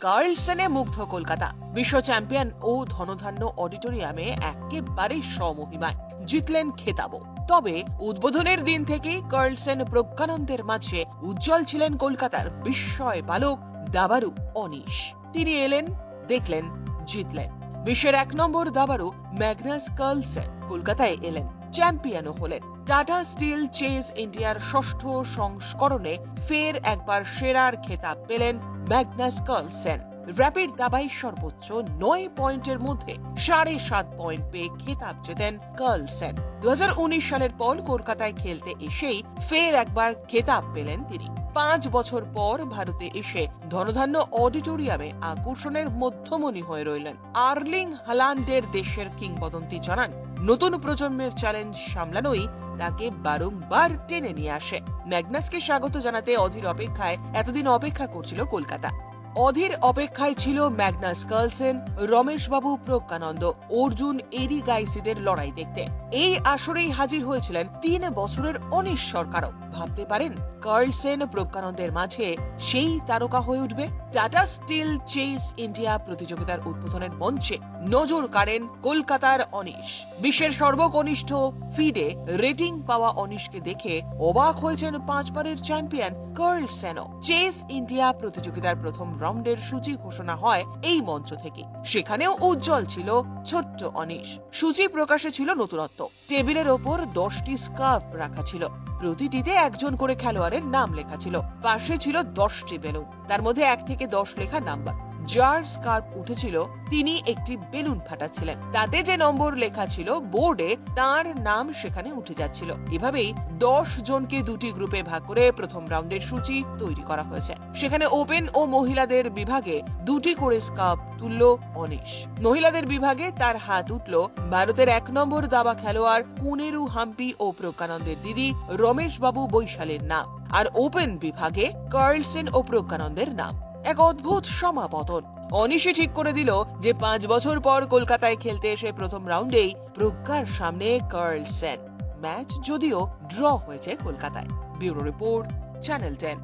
কার্লসেনে মুগ্ধ কলকাতা। বিশ্ব চ্যাম্পিয়ন ও ধনধান্য অডিটোরিয়ামে একেবারে স্বমহিমায় জিতলেন খেতাবও। তবে উদ্বোধনের দিন থেকেই কার্লসেন প্রজ্ঞানন্দের মাঝে উজ্জ্বল ছিলেন কলকাতার বিস্ময় বালক দাবারু অনিশ। তিনি এলেন, দেখলেন, জিতলেন। বিশ্বের 1 নম্বর দাবারু ম্যাগনাস কার্লসেন কলকাতায় এলেন, চ্যাম্পিয়নও হলেন। টাটা স্টিল চেজ ইন্ডিয়ার 6ষ্ঠ সংস্করণে ফের একবার সেরার খেতাব পেলেন ম্যাগনাস কার্লসেন। র্যাপিড দাবায় সর্বোচ্চ 9 পয়েন্টের মধ্যে 7.5 পয়েন্ট পেয়ে খেতাব জেতেন কার্লসেন। 2019 সালের পর কলকাতায় খেলতে এসেই ফের একবার খেতাব পেলেন তিনি। 5 বছর পর ভারতে এসে ধনধান্য অডিটোরিয়ামে আকর্ষণের মধ্যমণি হয়ে রইলেন। আর্লিং হালান্ডের দেশের কিংবদন্তি জানান, নতুন প্রজন্মের চ্যালেঞ্জ সামলানোই তাকে বারংবার টেনে নিয়ে আসে। ম্যাগনাসকে স্বাগত জানাতে অধীর অপেক্ষায় এতদিন অপেক্ষা করছিল কলকাতা। অধীর অপেক্ষায় ছিল ম্যাগনাস কার্লসেন, রমেশ বাবু প্রজ্ঞানন্দ, অর্জুন এরিগাইসিদের লড়াই দেখতে। এই আসরেই হাজির হয়েছিলেন 3 বছরের অনিশ সরকারও। ভাবতে পারেন কার্লসেন প্রজ্ঞানন্দের মাঝে সেই তারকা হয়ে উঠবে? টাটা স্টিল চেজ ইন্ডিয়া প্রতিযোগিতার উদ্বোধনের মঞ্চে নজর কাড়েন কলকাতার অনিশ। বিশ্বের সর্বকনিষ্ঠ ফিডে রেটিং পাওয়া অনিশকে দেখে অবাক হয়েছেন 5 বারের চ্যাম্পিয়ন কার্লসেনও। চেজ ইন্ডিয়া প্রতিযোগিতার প্রথম রাউন্ডের সূচি ঘোষণা হয় এই মঞ্চ থেকে। সেখানেও উজ্জ্বল ছিল ছোট্ট অনিশ। সূচি প্রকাশে ছিল নতুনত্ব। টেবিলের ওপর 10টি স্কার্ফ রাখা ছিল, প্রতিটিতে একজন করে খেলোয়াড়ের নাম লেখা ছিল। পাশে ছিল 10টি বেলুন, তার মধ্যে 1 থেকে 10 লেখা নাম্বার। যার স্কার্ফ উঠেছিল তিনি একটি বেলুন ফাটাচ্ছিলেন, তাতে যে নম্বর লেখা ছিল বোর্ডে তার নাম সেখানে উঠে যাচ্ছিল। এভাবেই 10 জনকে 2টি গ্রুপে ভাগ করে প্রথম রাউন্ডের সূচি তৈরি করা হয়েছে। সেখানে ওপেন ও মহিলাদের বিভাগে 2টি করে স্কার্ফ তুলল অনিশ। মহিলাদের বিভাগে তার হাত উঠল ভারতের 1 নম্বর দাবা খেলোয়াড় কুনেরু হাম্পি ও প্রজ্ঞানন্দের দিদি রমেশ বাবু বৈশালের নাম, আর ওপেন বিভাগে কার্লসেন ও প্রজ্ঞানন্দের নাম। এক অদ্ভুত সমাপতন। অনিশই ঠিক করে দিল যে 5 বছর পর কলকাতায় খেলতে এসে প্রথম রাউন্ডেই প্রজ্ঞার সামনে কার্লসেন। ম্যাচ যদিও ড্র হয়েছে কলকাতায়। Bureau report, channel 10।